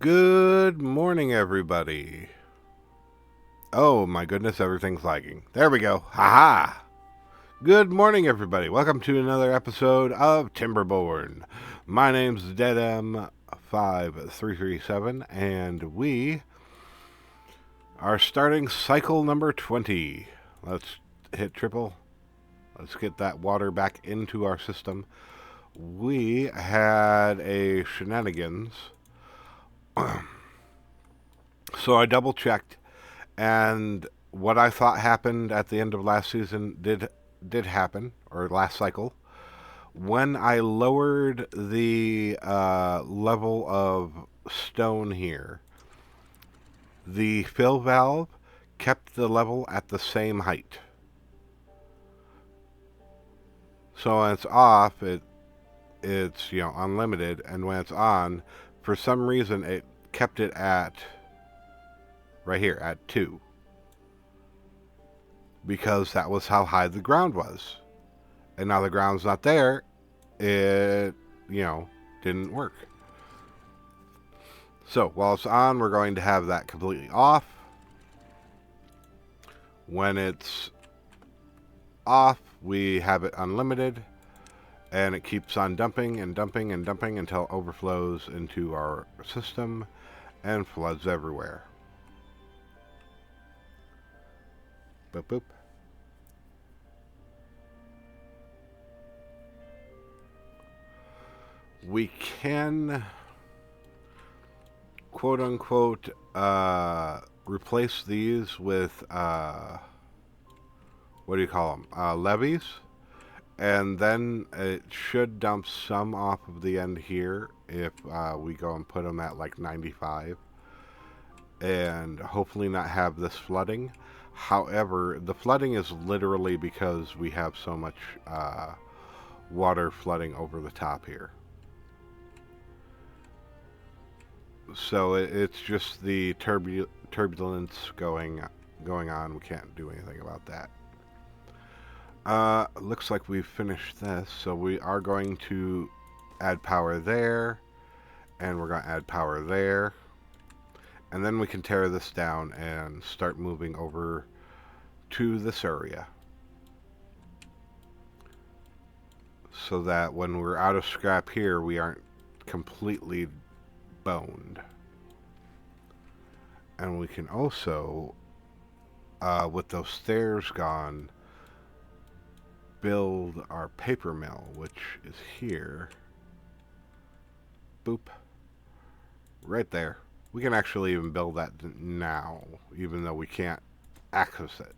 Good morning, everybody. Oh my goodness, everything's lagging. There we go. Haha. Good morning, everybody. Welcome to another episode of Timberborn. My name's DeadM5337, and we are starting cycle number 20. Let's hit triple. Let's get that water back into our system. We had a shenanigans. So I double checked, and what I thought happened at the end of last season did happen, or last cycle. When I lowered the level of stone here, the fill valve kept the level at the same height. So when it's off, it's unlimited, and when it's on, for some reason it kept it at right here at 2, because that was how high the ground was. And now the ground's not there, it didn't work. So while it's on, we're going to have that completely off. When it's off, we have it unlimited, and it keeps on dumping and dumping and dumping until it overflows into our system and floods everywhere. Boop boop. We can, quote unquote, replace these with, what do you call them, levees, and then it should dump some off of the end here if we go and put them at like 95, and hopefully not have this flooding. However, the flooding is literally because we have so much water flooding over the top here. So it's just the turbulence going on. We can't do anything about that. Looks like we've finished this, so we are going to add power there, and we're going to add power there, and then we can tear this down and start moving over to this area, so that when we're out of scrap here, we aren't completely boned. And we can also, with those stairs gone, build our paper mill, which is here. Boop. Right there. We can actually even build that now, even though we can't access it.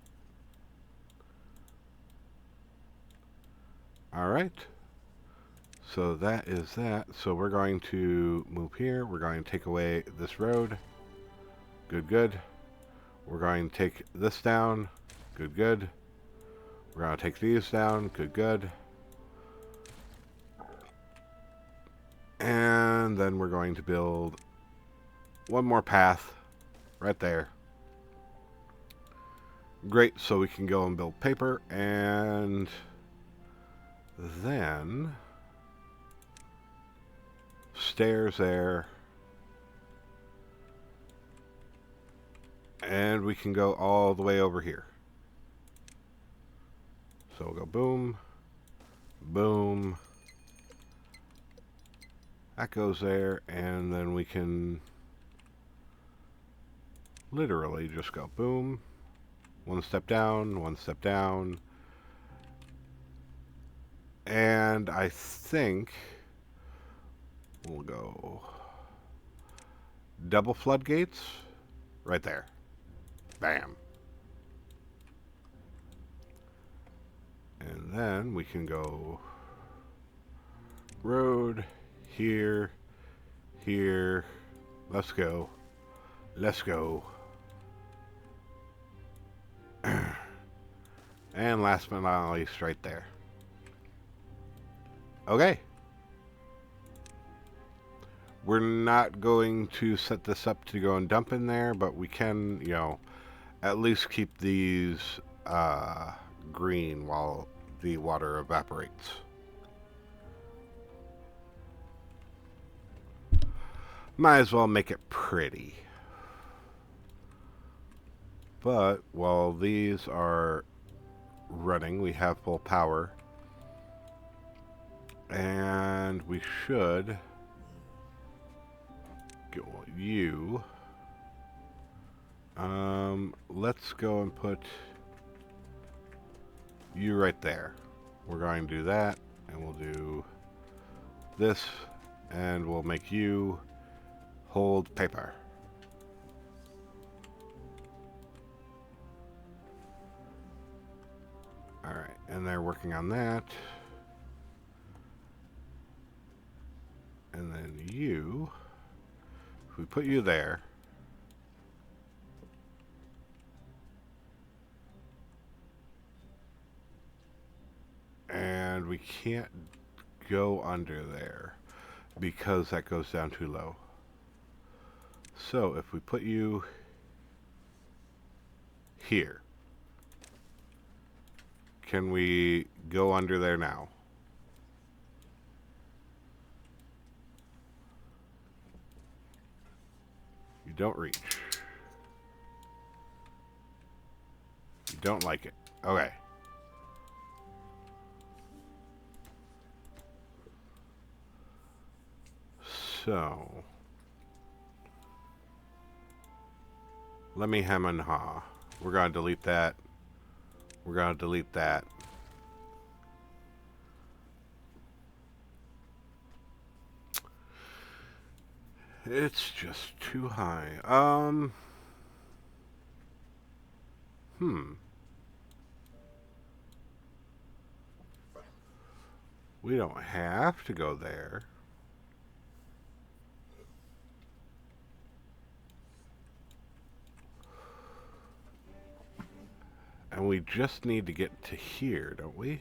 Alright. So that is that. So we're going to move here. We're going to take away this road. Good, good. We're going to take this down. Good, good. We're going to take these down. Good, good. And then we're going to build one more path right there. Great, so we can go and build paper, and then stairs there. And we can go all the way over here. So we'll go boom, boom. That goes there, and then we can literally just go boom, one step down, one step down. And I think we'll go double floodgates right there. Bam. And then we can go road here, here. Let's go. Let's go. And last but not least, right there. Okay. We're not going to set this up to go and dump in there, but we can, at least keep these green while the water evaporates. Might as well make it pretty. But while these are running, we have full power. And we should get you. Let's go and put you right there. We're going to do that, and we'll do this, and we'll make you hold paper. Alright, and they're working on that. And then you, if we put you there, and we can't go under there because that goes down too low. So if we put you here, can we go under there now? You don't reach. You don't like it. Okay. So, let me hem and haw. We're going to delete that. We're going to delete that. It's just too high. We don't have to go there. And we just need to get to here, don't we?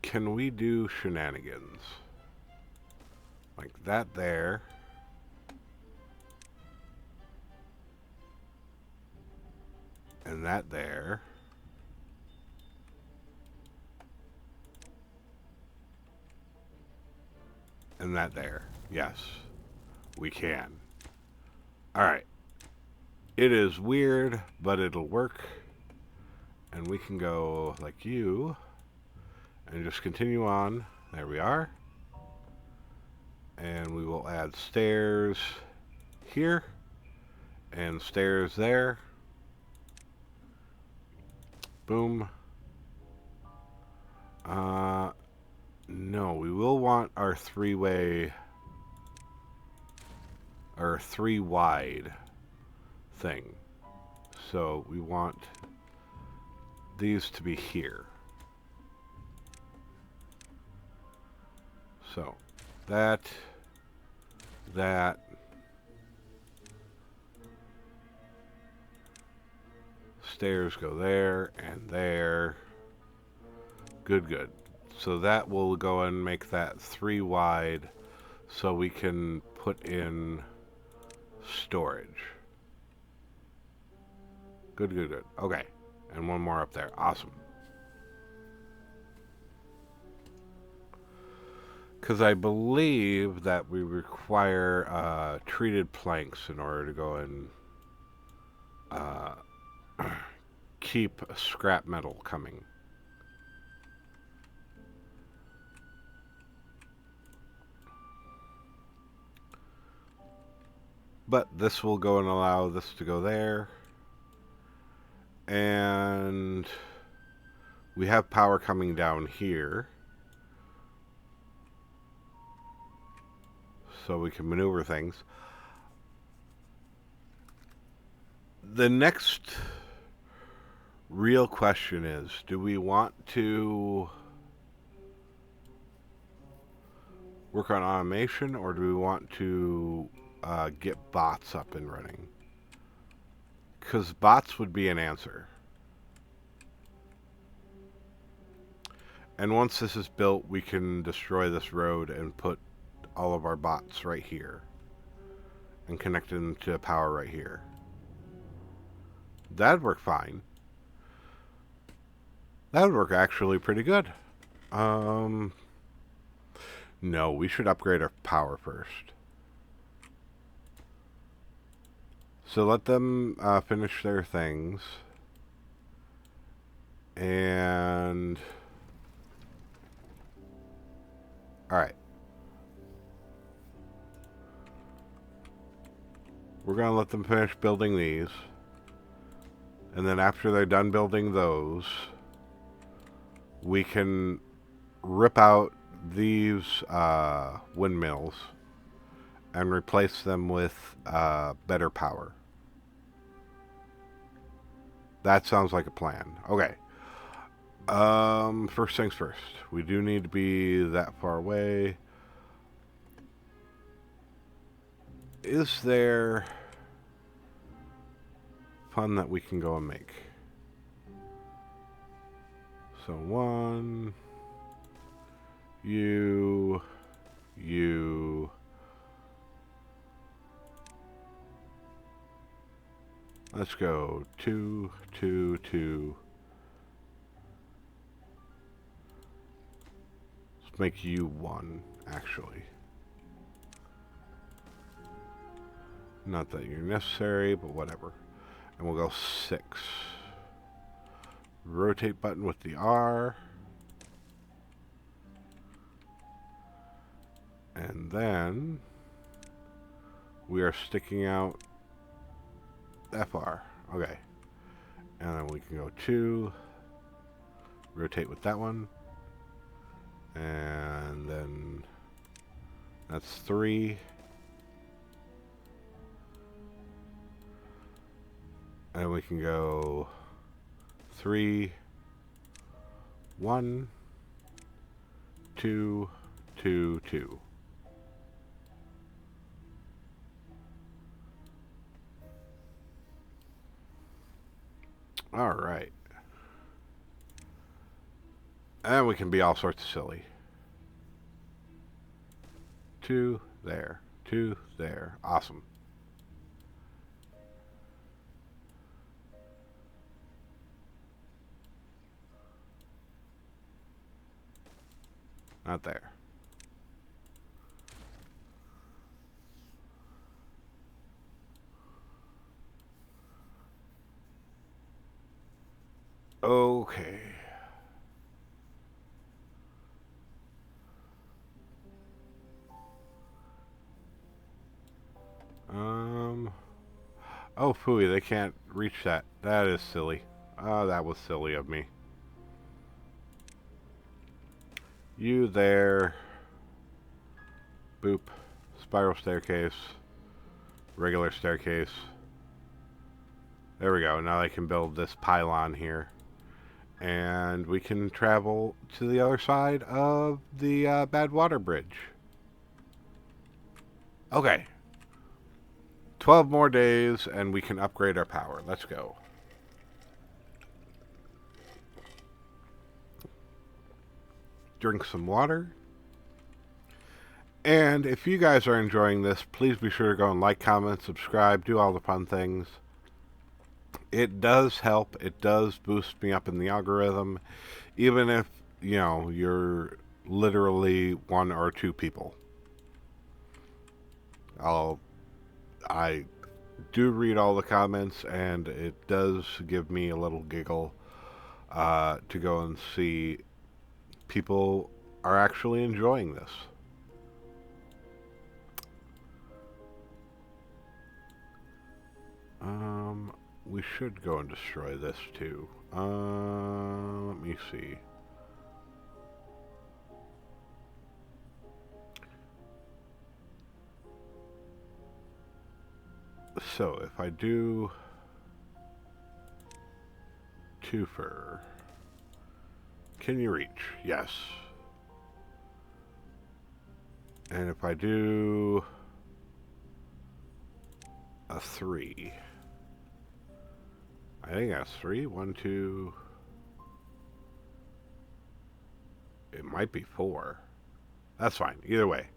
Can we do shenanigans? Like that there. And that there. And that there. Yes, we can. Alright. It is weird, but it'll work. And we can go like you. And just continue on. There we are. And we will add stairs here. And stairs there. Boom. No, we will want our three-way, or three-wide thing. So we want these to be here. So that, stairs go there and there. Good, good. So that will go and make that 3 wide so we can put in storage. Good, good, good. Okay. And one more up there. Awesome. Because I believe that we require treated planks in order to go and keep scrap metal coming. But this will go and allow this to go there. And we have power coming down here. So we can maneuver things. The next real question is, do we want to work on automation, or do we want to get bots up and running? Because bots would be an answer. And once this is built, we can destroy this road and put all of our bots right here and connect them to power right here. That'd work fine. That would work actually pretty good. Um, no, we should upgrade our power first. So let them finish their things. And... Alright. We're going to let them finish building these. And then after they're done building those, we can rip out these windmills and replace them with better power. That sounds like a plan. Okay. First things first. We do need to be that far away. Is there fun that we can go and make? So one, you. Let's go 2, 2, 2. Let's make you 1, actually. Not that you're necessary, but whatever. And we'll go 6. Rotate button with the R. And then we are sticking out FR. Okay. And then we can go 2. Rotate with that one. And then that's 3. And we can go 3, 1, 2, 2, 2. All right. And we can be all sorts of silly. 2 there, 2 there. Awesome. Not there. Okay. Oh, phooey, they can't reach that. That is silly. Oh, that was silly of me. You there. Boop. Spiral staircase. Regular staircase. There we go. Now I can build this pylon here. And we can travel to the other side of the bad water bridge. Okay. 12 more days and we can upgrade our power. Let's go. Drink some water. And if you guys are enjoying this, please be sure to go and like, comment, subscribe, do all the fun things. It does help. It does boost me up in the algorithm, even if, you know, you're literally 1 or 2 people. I do read all the comments, and it does give me a little giggle to go and see people are actually enjoying this. We should go and destroy this too. Let me see. So if I do twofer, can you reach? Yes. And if I do a 3, I think that's 3. 1, 2. It might be 4. That's fine. Either way.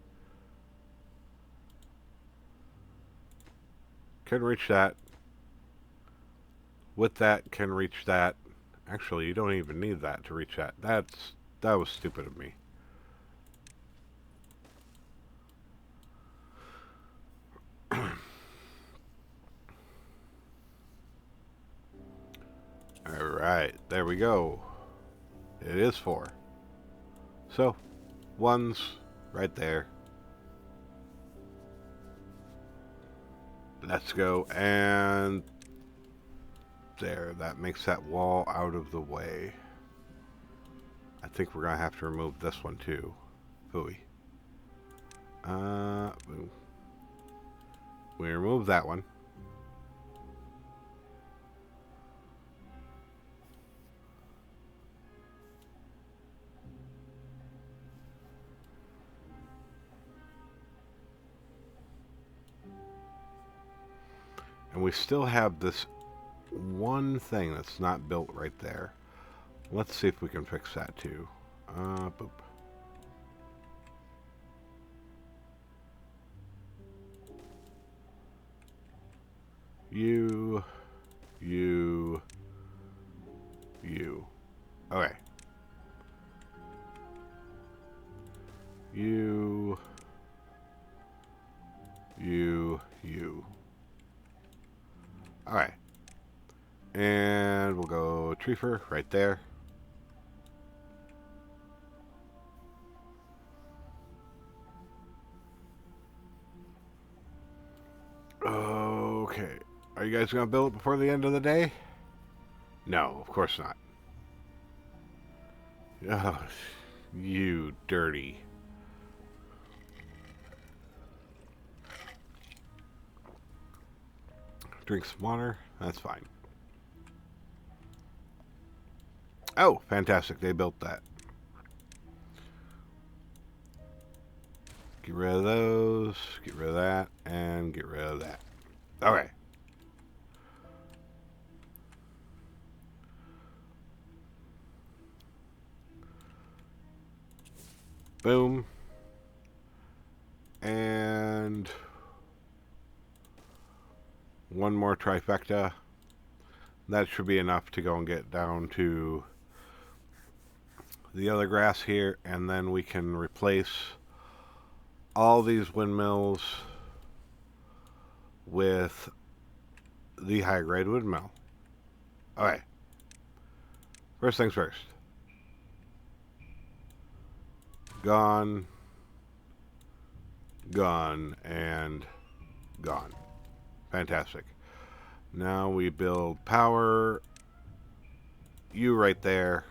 Can reach that. With that, can reach that. Actually, you don't even need that to reach that. That's That was stupid of me. Alright, there we go. It is 4. So, 1's right there. Let's go, and there, that makes that wall out of the way. I think we're gonna have to remove this one too. Hooey. Boom. We remove that one. And we still have this one thing that's not built right there. Let's see if we can fix that too. Boop. You. Okay. You. Alright. And we'll go tree fur right there. Okay. Are you guys going to build it before the end of the day? No, of course not. Oh, you dirty. Drink some water. That's fine. Oh, fantastic. They built that. Get rid of those. Get rid of that. And get rid of that. Okay. Boom. And one more trifecta. That should be enough to go and get down to the other grass here, and then we can replace all these windmills with the high grade windmill. Alright. First things first. Gone, gone, and gone. Fantastic. Now we build power. You right there.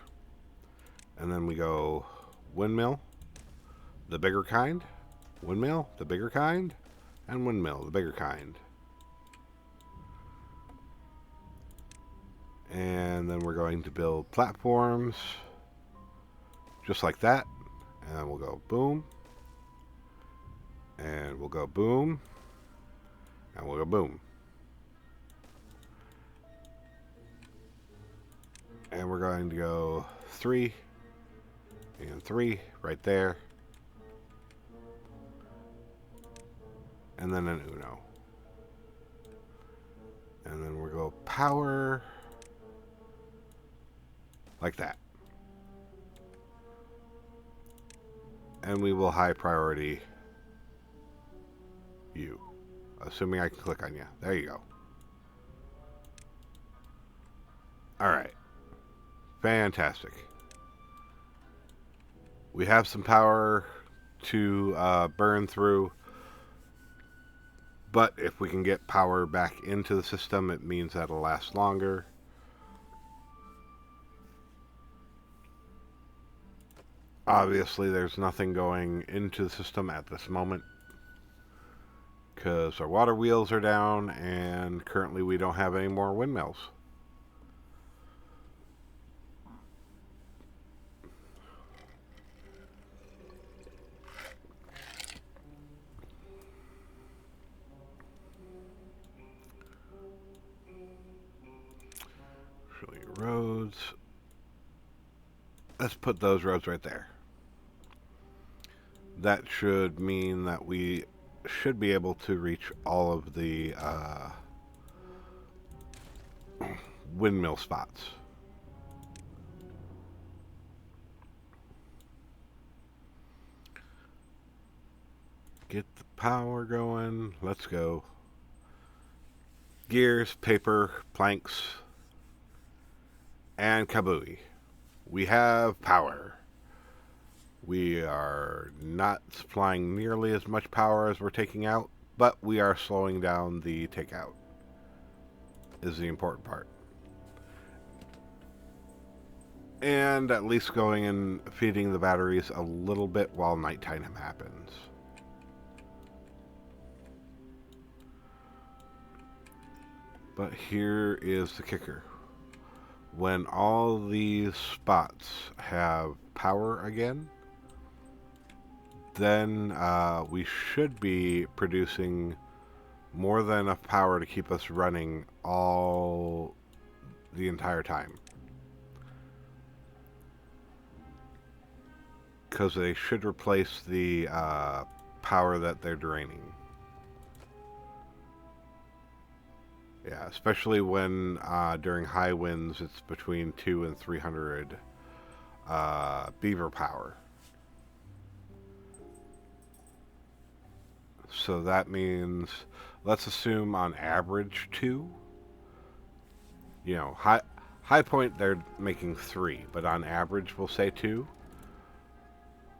And then we go windmill, the bigger kind. Windmill, the bigger kind. And windmill, the bigger kind. And then we're going to build platforms. Just like that. And we'll go boom. And we'll go boom. And we'll go boom. And we're going to go 3 and 3 right there. And then an Uno. And then we'll go power like that. And we will high priority you. Assuming I can click on you. There you go. Alright. Fantastic. We have some power to burn through. But if we can get power back into the system, it means that'll last longer. Obviously, there's nothing going into the system at this moment because our water wheels are down, and currently we don't have any more windmills. Roads. Let's put those roads right there. That should mean that we should be able to reach all of the windmill spots. Get the power going. Let's go. Gears, paper, planks, and kabooey. We have power. We are not supplying nearly as much power as we're taking out, but we are slowing down the takeout, is the important part. And at least going and feeding the batteries a little bit while nighttime happens. But here is the kicker. When all these spots have power again, then we should be producing more than enough power to keep us running all the entire time. Because they should replace the power that they're draining. Yeah, especially when during high winds it's between 2 and 300 beaver power. So that means, let's assume on average 2. You know, high point they're making 3, but on average we'll say 2.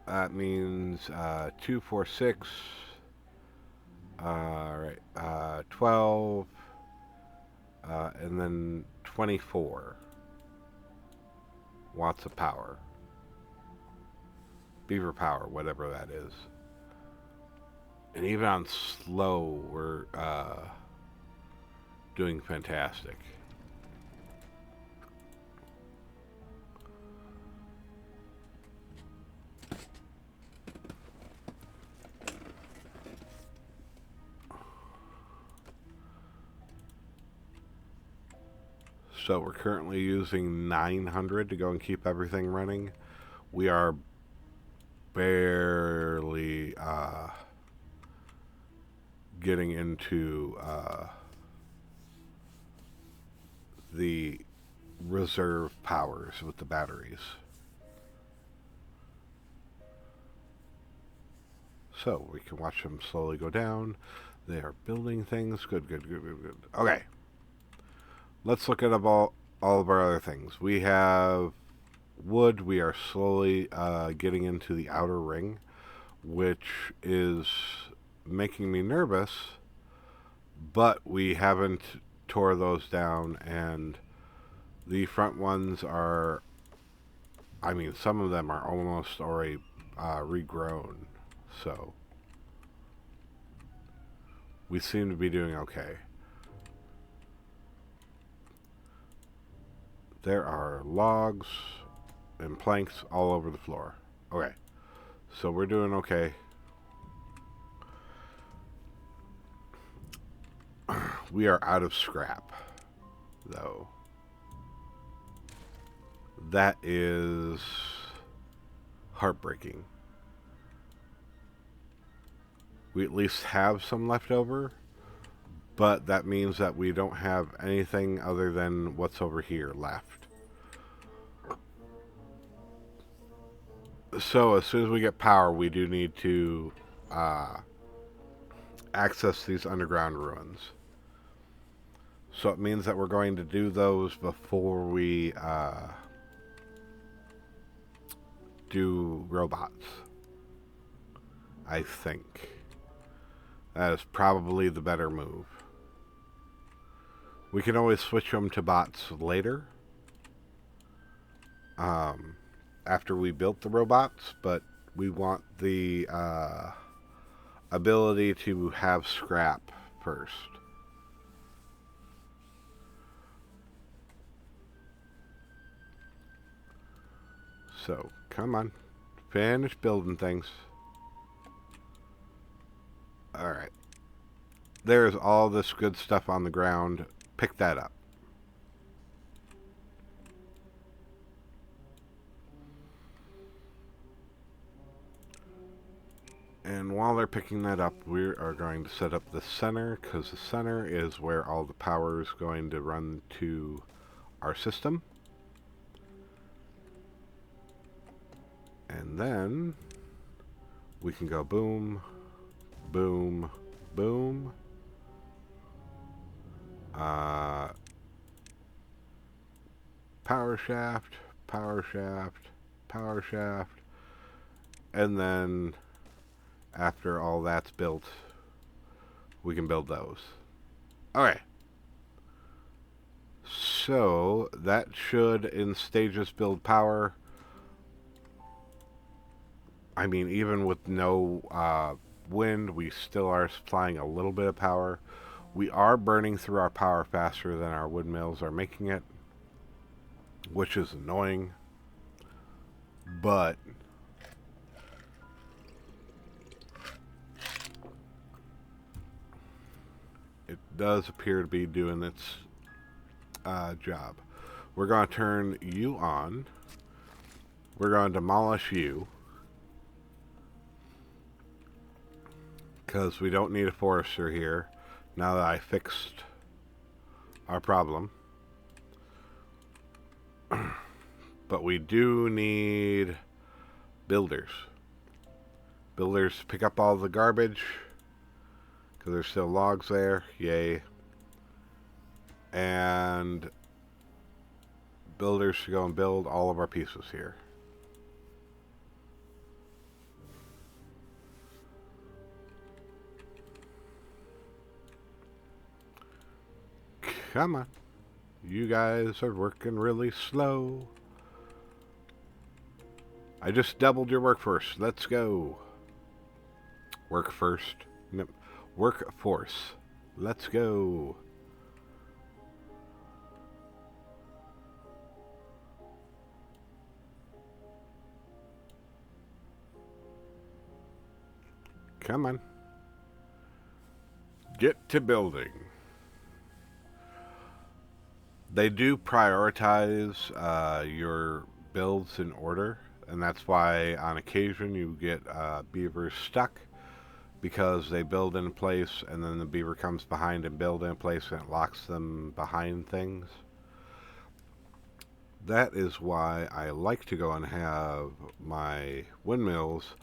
That means 2, 4, 6. Right, 12. And then 24 watts of power. Beaver power, whatever that is. And even on slow, we're doing fantastic. So we're currently using 900 to go and keep everything running. We are barely getting into the reserve powers with the batteries. So we can watch them slowly go down. They are building things. Good, good, good, good, good. Okay. Let's look at all of our other things. We have wood. We are slowly getting into the outer ring, which is making me nervous, but we haven't tore those down, and the front ones are, I mean, some of them are almost already regrown, so we seem to be doing okay. There are logs and planks all over the floor. Okay, so we're doing okay. We are out of scrap, though. That is heartbreaking. We at least have some left over, but that means that we don't have anything other than what's over here left. So as soon as we get power, we do need to access these underground ruins. So it means that we're going to do those before we do robots, I think. That is probably the better move. We can always switch them to bots later, after we built the robots, but we want the ability to have scrap first. So, come on. Finish building things. Alright. There's all this good stuff on the ground. Pick that up. And while they're picking that up, we are going to set up the center, because the center is where all the power is going to run to our system. And then we can go boom, boom, boom. Power shaft, power shaft, power shaft. And then after all that's built, we can build those. Alright. So that should, in stages, build power. I mean, even with no wind, we still are supplying a little bit of power. We are burning through our power faster than our windmills are making it, which is annoying. But it does appear to be doing its job. We're going to turn you on. We're going to demolish you, because we don't need a forester here now that I fixed our problem. But we do need builders. Builders to pick up all the garbage, because there's still logs there. Yay. And builders to go and build all of our pieces here. Come on. You guys are working really slow. I just doubled your workforce. Let's go. Work first. No, workforce. Let's go. Come on. Get to building. They do prioritize your builds in order, and that's why on occasion you get beavers stuck, because they build in place and then the beaver comes behind and build in place and it locks them behind things. That is why I like to go and have my windmills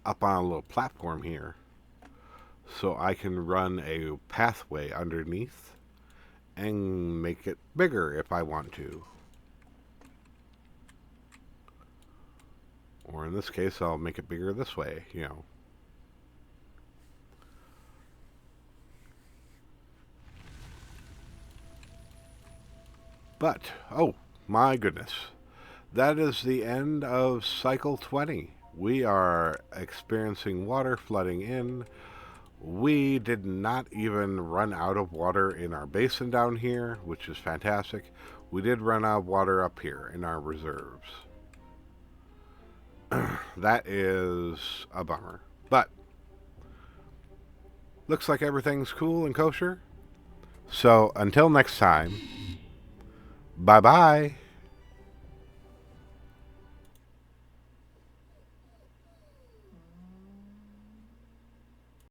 up on a little platform here, so I can run a pathway underneath and make it bigger if I want to. Or in this case, I'll make it bigger this way, you know. But, oh my goodness, that is the end of cycle 20. We are experiencing water flooding in. We did not even run out of water in our basin down here, which is fantastic. We did run out of water up here in our reserves. That is a bummer. But looks like everything's cool and kosher. So until next time, bye-bye.